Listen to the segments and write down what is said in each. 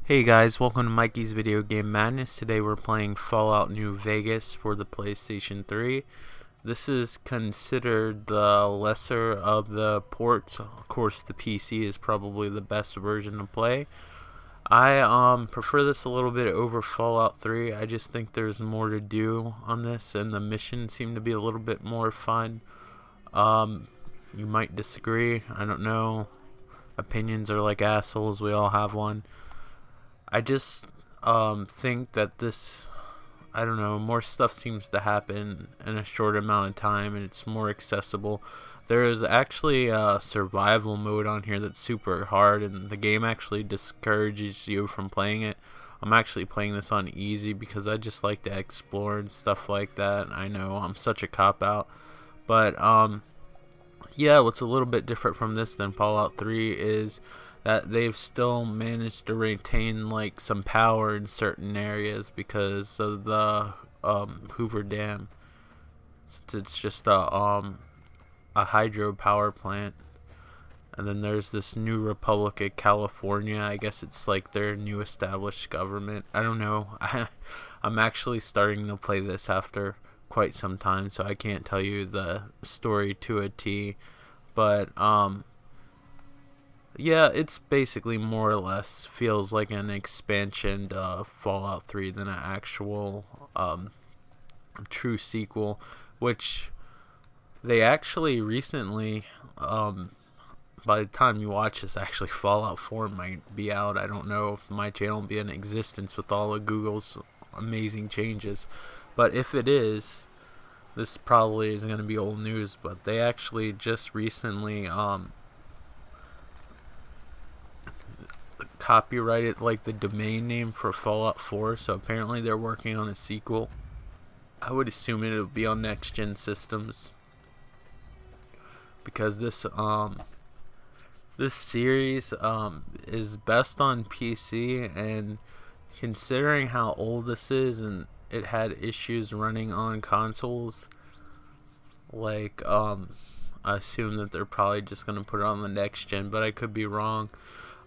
Hey guys, welcome to Mikey's Video Game Madness. Today we're playing Fallout New Vegas for the PlayStation 3. This is considered the lesser of the ports. Of course, the PC is probably the best version to play. I prefer this a little bit over Fallout 3. I just think there's more to do on this, and the missions seem to be a little bit more fun. You might disagree. I don't know. Opinions are like assholes. We all have one. I just think that this, I don't know, more stuff seems to happen in a short amount of time and it's more accessible. There is actually a survival mode on here that's super hard, and the game actually discourages you from playing it. I'm actually playing this on easy because I just like to explore and stuff like that. I know I'm such a cop-out, but yeah, what's a little bit different from this than Fallout 3 is that they've still managed to retain like some power in certain areas because of the Hoover Dam. It's just a hydro power plant. And then there's this New Republic of California. I guess it's like their new established government. I don't know. I'm actually starting to play this after quite some time, so I can't tell you the story to a T. But yeah, it's basically more or less feels like an expansion to Fallout 3 than an actual true sequel, which they actually recently, by the time you watch this, actually Fallout 4 might be out. I don't know if my channel will be in existence with all of Google's amazing changes, but if it is, this probably is going to be old news. But they actually just recently copyrighted like the domain name for Fallout 4, so apparently they're working on a sequel. I would assume it'll be on next gen systems because this series is best on PC, and considering how old this is and it had issues running on consoles, like I assume that they're probably just gonna put it on the next gen, but I could be wrong.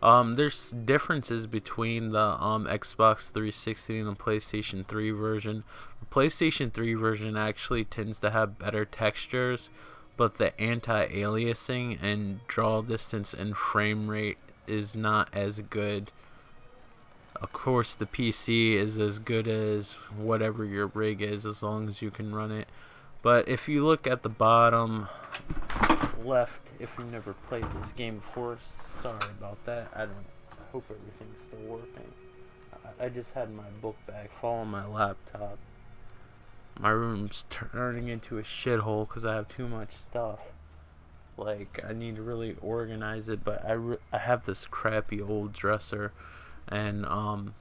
There's differences between the Xbox 360 and the PlayStation 3 version. The PlayStation 3 version actually tends to have better textures, but the anti-aliasing and draw distance and frame rate is not as good. Of course, the PC is as good as whatever your rig is, as long as you can run it. But if you look at the bottom left, if you've never played this game before, sorry about that. I hope everything's still working. I just had my book bag fall on my laptop. My room's turning into a shithole because I have too much stuff. Like, I need to really organize it, but I have this crappy old dresser and a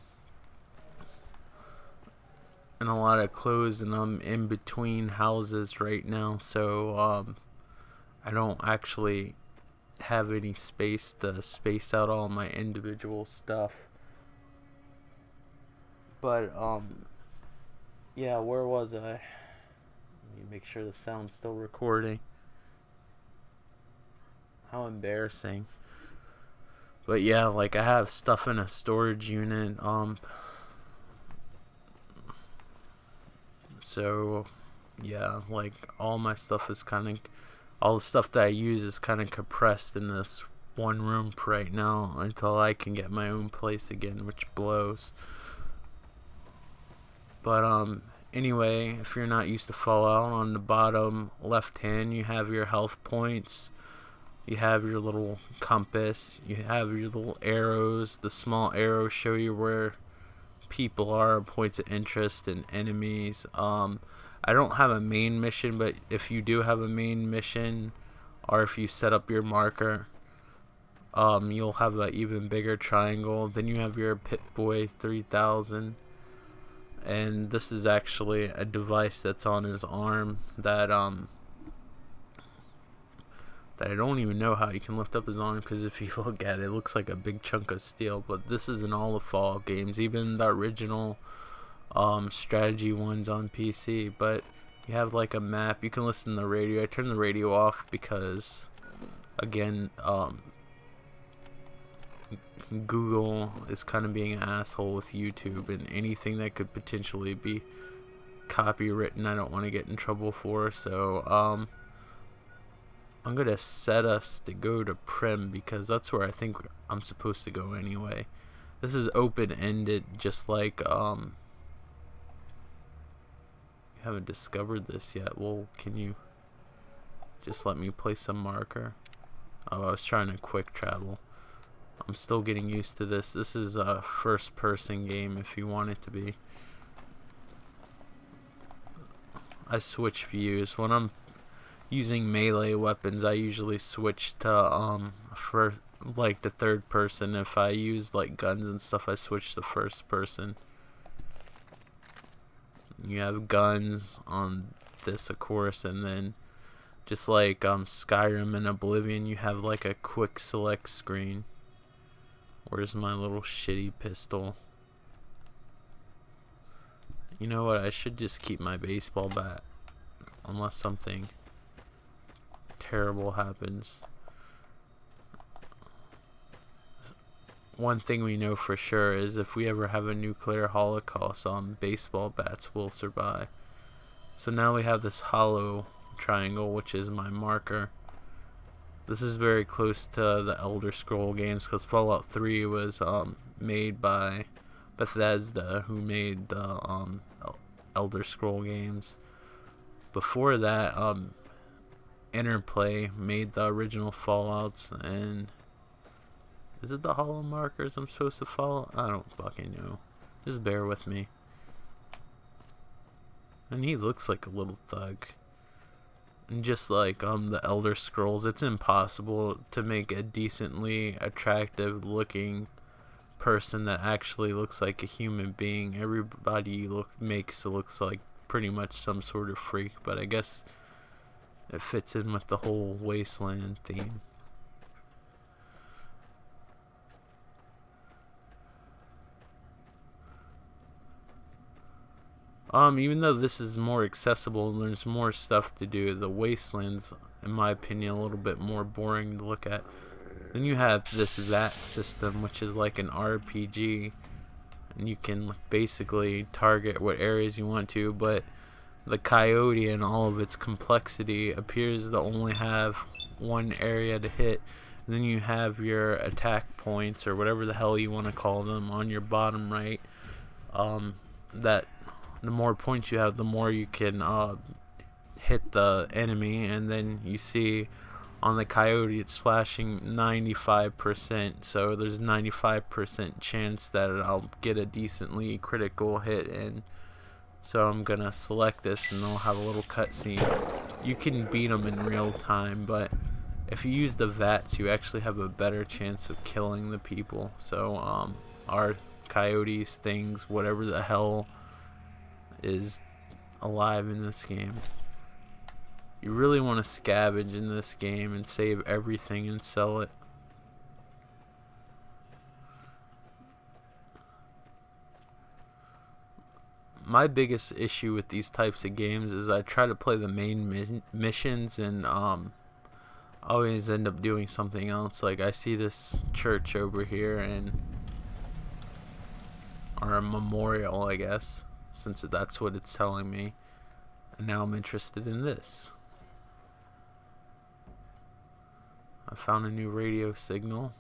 lot of clothes, and I'm in between houses right now, so I don't actually have any space to space out all my individual stuff. But yeah, where was I? Let me make sure the sound's still recording. How embarrassing. But yeah, like I have stuff in a storage unit, so yeah, like all my stuff is all the stuff that I use is kind of compressed in this one room for right now until I can get my own place again, which blows. But anyway, if you're not used to Fallout, on the bottom left hand you have your health points, you have your little compass, you have your little arrows. The small arrows show you where people are, points of interest, and enemies. I don't have a main mission, but if you do have a main mission, or if you set up your marker, you'll have an even bigger triangle. Then you have your Pip-Boy 3000, and this is actually a device that's on his arm that I don't even know how you can lift up his arm, because if you look at it, it looks like a big chunk of steel. But this is in all the Fallout games, even the original strategy ones on PC. But you have like a map. You can listen to the radio. I turned the radio off because, again, Google is kind of being an asshole with YouTube, and anything that could potentially be copywritten I don't want to get in trouble for. So I'm gonna set us to go to Prim because that's where I think I'm supposed to go anyway. This is open-ended, just like you haven't discovered this yet. Well, can you just let me place a marker? Oh, I was trying to quick travel. I'm still getting used to this. This is a first-person game if you want it to be. I switch views. When I'm using melee weapons, I usually switch to for like the third person. If I use like guns and stuff, I switch to first person. You have guns on this, of course, and then just like Skyrim and Oblivion, you have like a quick select screen. Where's my little shitty pistol? You know what? I should just keep my baseball bat unless something terrible happens. One thing we know for sure is if we ever have a nuclear holocaust, baseball bats will survive. So now we have this hollow triangle, which is my marker. This is very close to the Elder Scroll games because Fallout 3 was made by Bethesda, who made the Elder Scroll games. Before that, Interplay made the original Fallouts. And is it the hollow markers I'm supposed to follow? I don't fucking know. Just bear with me. And he looks like a little thug. And just like the Elder Scrolls, it's impossible to make a decently attractive looking person that actually looks like a human being. Everybody looks like pretty much some sort of freak, but I guess it fits in with the whole wasteland theme. Even though this is more accessible and there's more stuff to do, the wasteland's, in my opinion, a little bit more boring to look at. Then you have this VAT system, which is like an RPG, and you can basically target what areas you want to, but the coyote and all of its complexity appears to only have one area to hit. And then you have your attack points, or whatever the hell you want to call them, on your bottom right. That the more points you have, the more you can hit the enemy. And then you see on the coyote it's flashing 95%, so there's 95% chance that I'll get a decently critical hit. And so I'm gonna select this, and they'll have a little cutscene. You can beat them in real time, but if you use the VATs, you actually have a better chance of killing the people. So our coyotes, things, whatever the hell is alive in this game, you really want to scavenge in this game and save everything and sell it. My biggest issue with these types of games is I try to play the main missions and always end up doing something else. Like I see this church over here, and or a memorial, I guess, since that's what it's telling me, and now I'm interested in this. I found a new radio signal.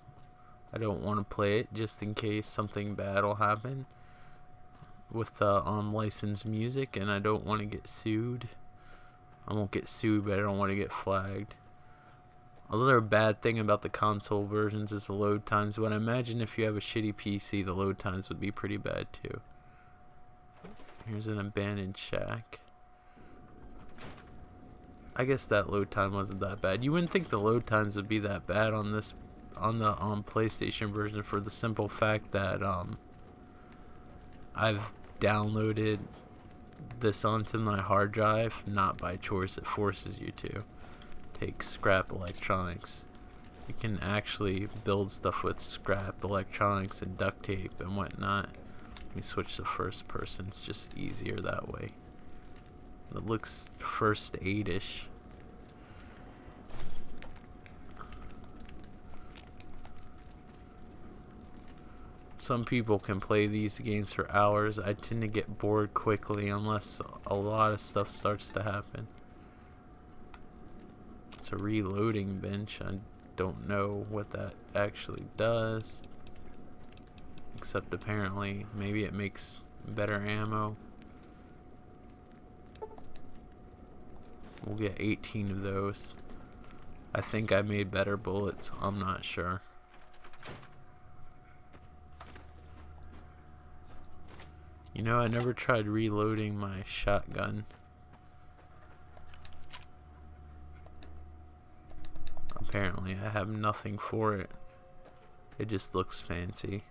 I don't want to play it just in case something bad will happen with the licensed music, and I don't want to get sued. I won't get sued, but I don't want to get flagged. Another bad thing about the console versions is the load times, but I imagine if you have a shitty PC, the load times would be pretty bad too. Here's an abandoned shack. I guess that load time wasn't that bad. You wouldn't think the load times would be that bad on this, on the PlayStation version, for the simple fact that I've downloaded this onto my hard drive, not by choice. It forces you to take scrap electronics. You can actually build stuff with scrap electronics and duct tape and whatnot. Let me switch to first person. It's just easier that way. It looks first aid-ish. Some people can play these games for hours. I tend to get bored quickly unless a lot of stuff starts to happen. It's a reloading bench. I don't know what that actually does. Except apparently maybe it makes better ammo. We'll get 18 of those. I think I made better bullets. I'm not sure. You know, I never tried reloading my shotgun. Apparently, I have nothing for it. It just looks fancy.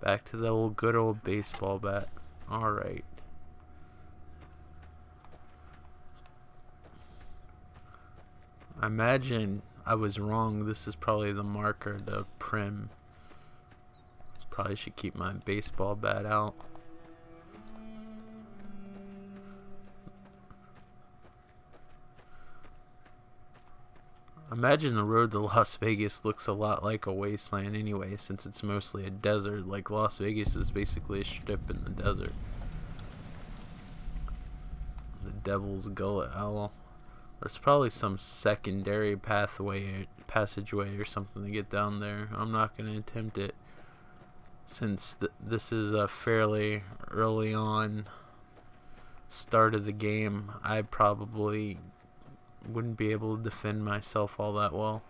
Back to the old good old baseball bat. Alright. I imagine I was wrong. This is probably the marker, the prim. Probably should keep my baseball bat out. Imagine the road to Las Vegas looks a lot like a wasteland anyway, since it's mostly a desert. Like, Las Vegas is basically a strip in the desert. The Devil's Gullet Owl. There's probably some secondary passageway or something to get down there. I'm not going to attempt it, since this is a fairly early on start of the game. I probably wouldn't be able to defend myself all that well.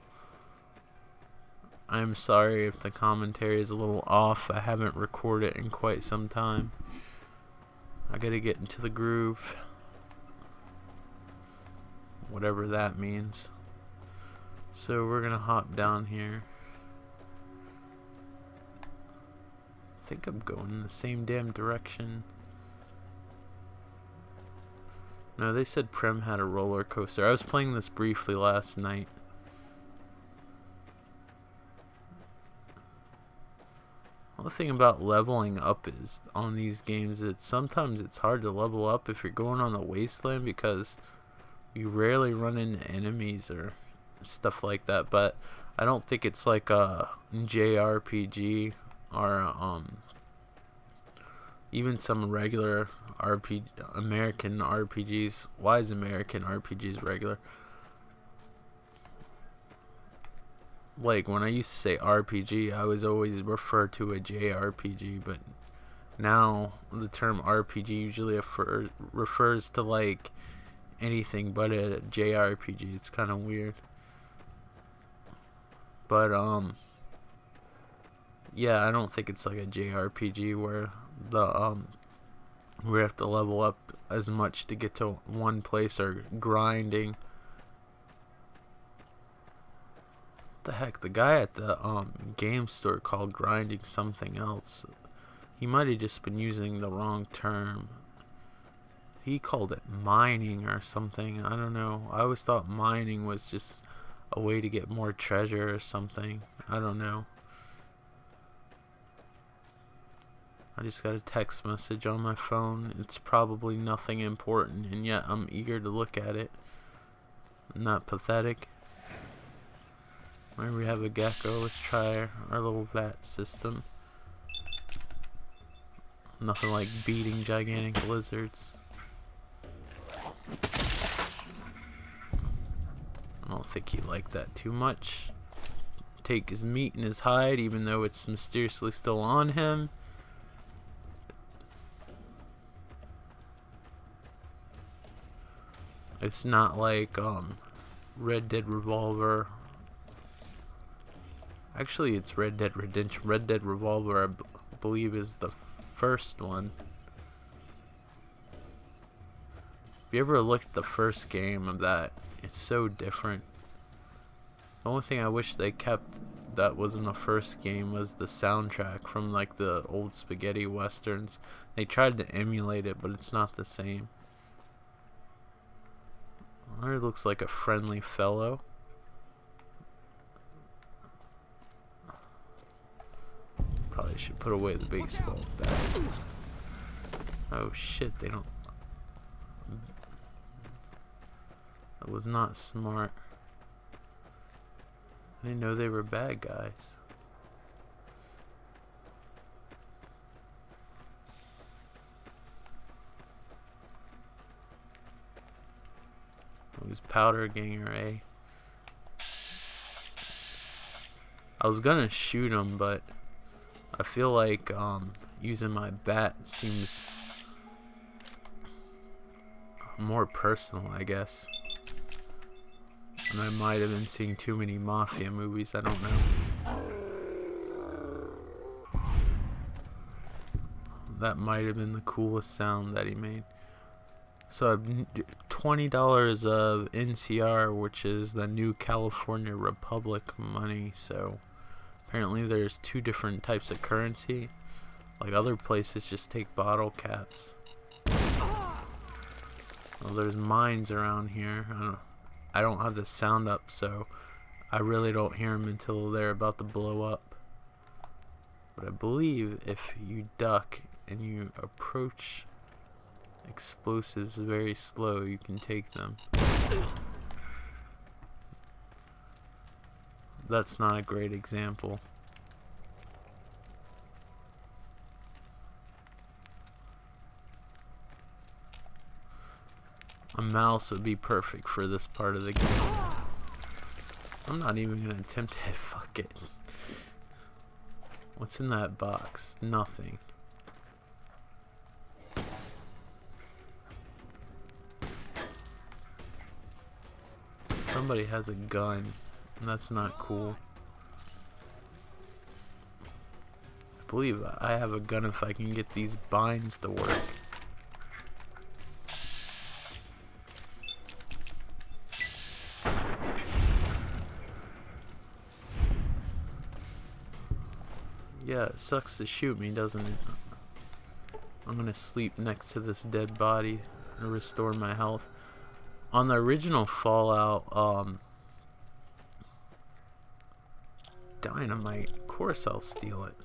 I'm sorry if the commentary is a little off. I haven't recorded in quite some time. I gotta get into the groove, whatever that means. So we're gonna hop down here. I think I'm going in the same damn direction. No, they said Prem had a roller coaster. I was playing this briefly last night. One thing about leveling up is on these games, sometimes it's hard to level up if you're going on a wasteland, because you rarely run into enemies or stuff like that. But I don't think it's like a JRPG or even some regular American RPGs. Why is American RPGs regular? Like, when I used to say RPG, I was always referred to a JRPG, but now the term RPG usually refers to like anything but a JRPG. It's kind of weird. But yeah, I don't think it's like a JRPG where we have to level up as much to get to one place, or grinding. What the heck? The guy at the game store called grinding something else. He might have just been using the wrong term. He called it mining or something. I don't know. I always thought mining was just a way to get more treasure or something. I don't know. I just got a text message on my phone. It's probably nothing important, and yet I'm eager to look at it. Not pathetic. Maybe we have a gecko. Let's try our little vat system. Nothing like beating gigantic lizards. I don't think he liked that too much. Take his meat and his hide, even though it's mysteriously still on him. It's not like Red Dead Revolver. Actually, it's Red Dead Redemption. Red Dead Revolver, I believe, is the first one. If you ever looked at the first game of that, it's so different. The only thing I wish they kept that was in the first game was the soundtrack from like the old spaghetti westerns. They tried to emulate it, but it's not the same. There looks like a friendly fellow. Probably should put away the baseball bat. Oh shit, they don't. That was not smart. I didn't know they were bad guys. Who's Powder Ganger, eh? I was gonna shoot him, but I feel like using my bat seems more personal, I guess. And I might have been seeing too many mafia movies, I don't know. That might have been the coolest sound that he made. So I've $20 of NCR, which is the New California Republic money. So apparently there's two different types of currency. Like other places just take bottle caps. Well, there's mines around here. I don't have the sound up, so I really don't hear them until they're about to blow up. But I believe if you duck and you approach explosives very slow, you can take them. That's not a great example. A mouse would be perfect for this part of the game. I'm not even gonna attempt it. Fuck it. What's in that box? Nothing. Somebody has a gun, and that's not cool. I believe I have a gun if I can get these binds to work. Yeah, it sucks to shoot me, doesn't it? I'm gonna sleep next to this dead body and restore my health. On the original Fallout, dynamite. Of course I'll steal it.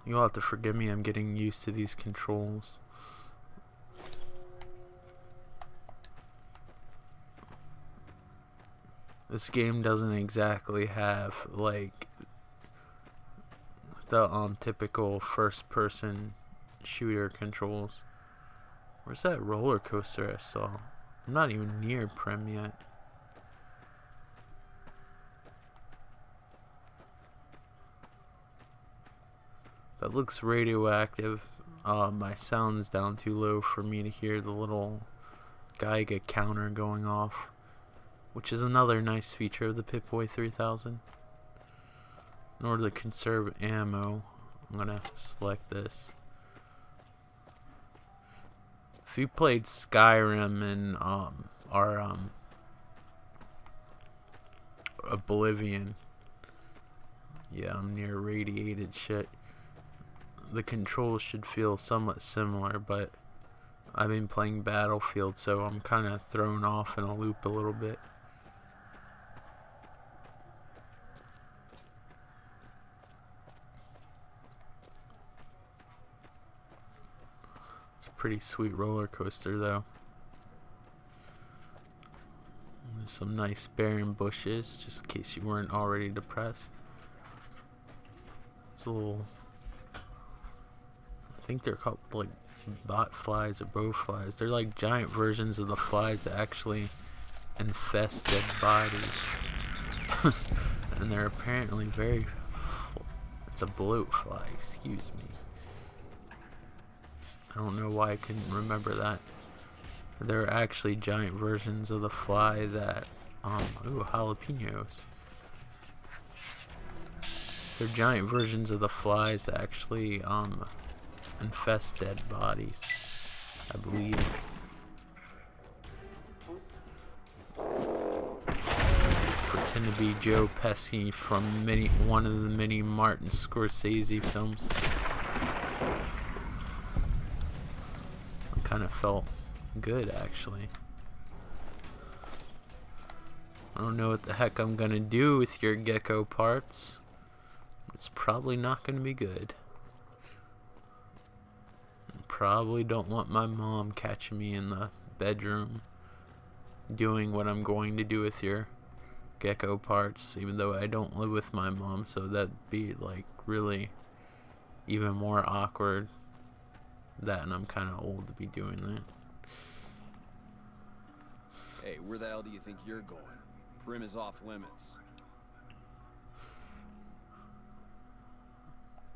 You'll have to forgive me, I'm getting used to these controls. This game doesn't exactly have like the typical first person shooter controls. Where's that roller coaster I saw? I'm not even near Prem yet. That looks radioactive. My sound's down too low for me to hear the little Geiger counter going off, which is another nice feature of the Pip-Boy 3000. In order to conserve ammo, I'm gonna select this. If you played Skyrim and Oblivion, yeah, I'm near radiated shit. The controls should feel somewhat similar, but I've been playing Battlefield, so I'm kind of thrown off in a loop a little bit. Pretty sweet roller coaster though. There's some nice barren bushes, just in case you weren't already depressed. There's a little, I think they're called like bot flies or bow flies. They're like giant versions of the flies that actually infest dead bodies. And they're apparently very, it's a bloat fly, excuse me. I don't know why I couldn't remember that. There are actually giant versions of the fly that, ooh, jalapenos. They're giant versions of the flies that actually, infest dead bodies, I believe. Pretend to be Joe Pesci from one of the many Martin Scorsese films. Kind of felt good actually. I don't know what the heck I'm gonna do with your gecko parts. It's probably not gonna be good. Probably don't want my mom catching me in the bedroom doing what I'm going to do with your gecko parts, even though I don't live with my mom, so that'd be like really even more awkward. that, and I'm kind of old to be doing that. Hey, where the hell do you think you're going? Prim is off limits.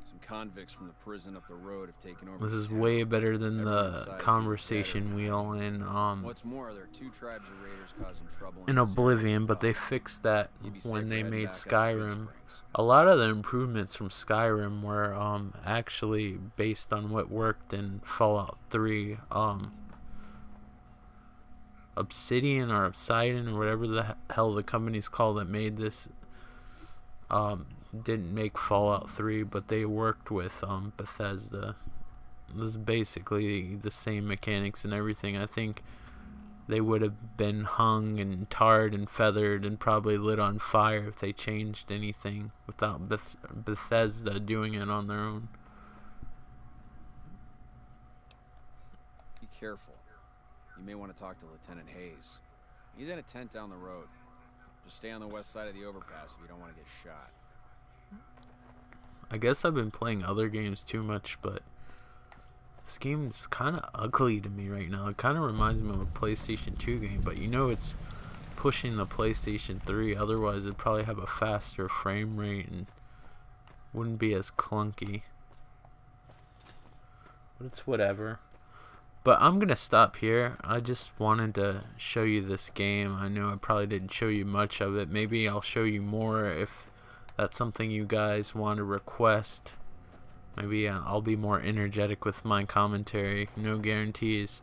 Some convicts from the prison up the road have taken over. This is way better than the conversation wheel in What's more, there are 2 tribes of raiders causing trouble in Oblivion, but they fixed that when they made Skyrim. A lot of the improvements from Skyrim were actually based on what worked in Fallout 3. Obsidian or whatever the hell the company's called that made this didn't make Fallout 3, but they worked with Bethesda. It was basically the same mechanics and everything. I think they would have been hung and tarred and feathered and probably lit on fire if they changed anything without Bethesda doing it on their own. Be careful. You may want to talk to Lieutenant Hayes. He's in a tent down the road. Just stay on the west side of the overpass if you don't want to get shot. I guess I've been playing other games too much, but this game is kind of ugly to me right now. It kind of reminds me of a PlayStation 2 game, but you know it's pushing the PlayStation 3. Otherwise, it'd probably have a faster frame rate and wouldn't be as clunky. But it's whatever. But I'm going to stop here. I just wanted to show you this game. I know I probably didn't show you much of it. Maybe I'll show you more if that's something you guys want to request. Maybe I'll be more energetic with my commentary. No guarantees.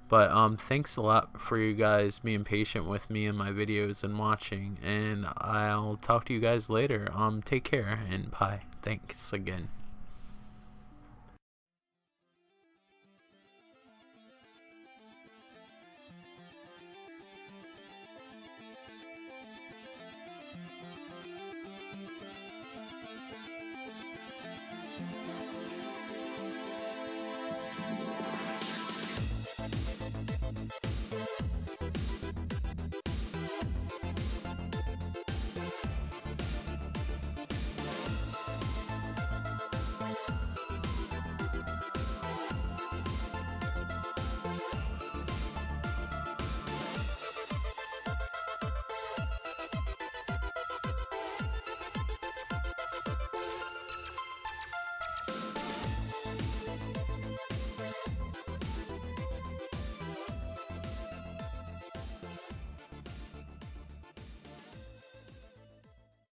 But thanks a lot for you guys being patient with me and my videos and watching. And I'll talk to you guys later. Take care and bye. Thanks again.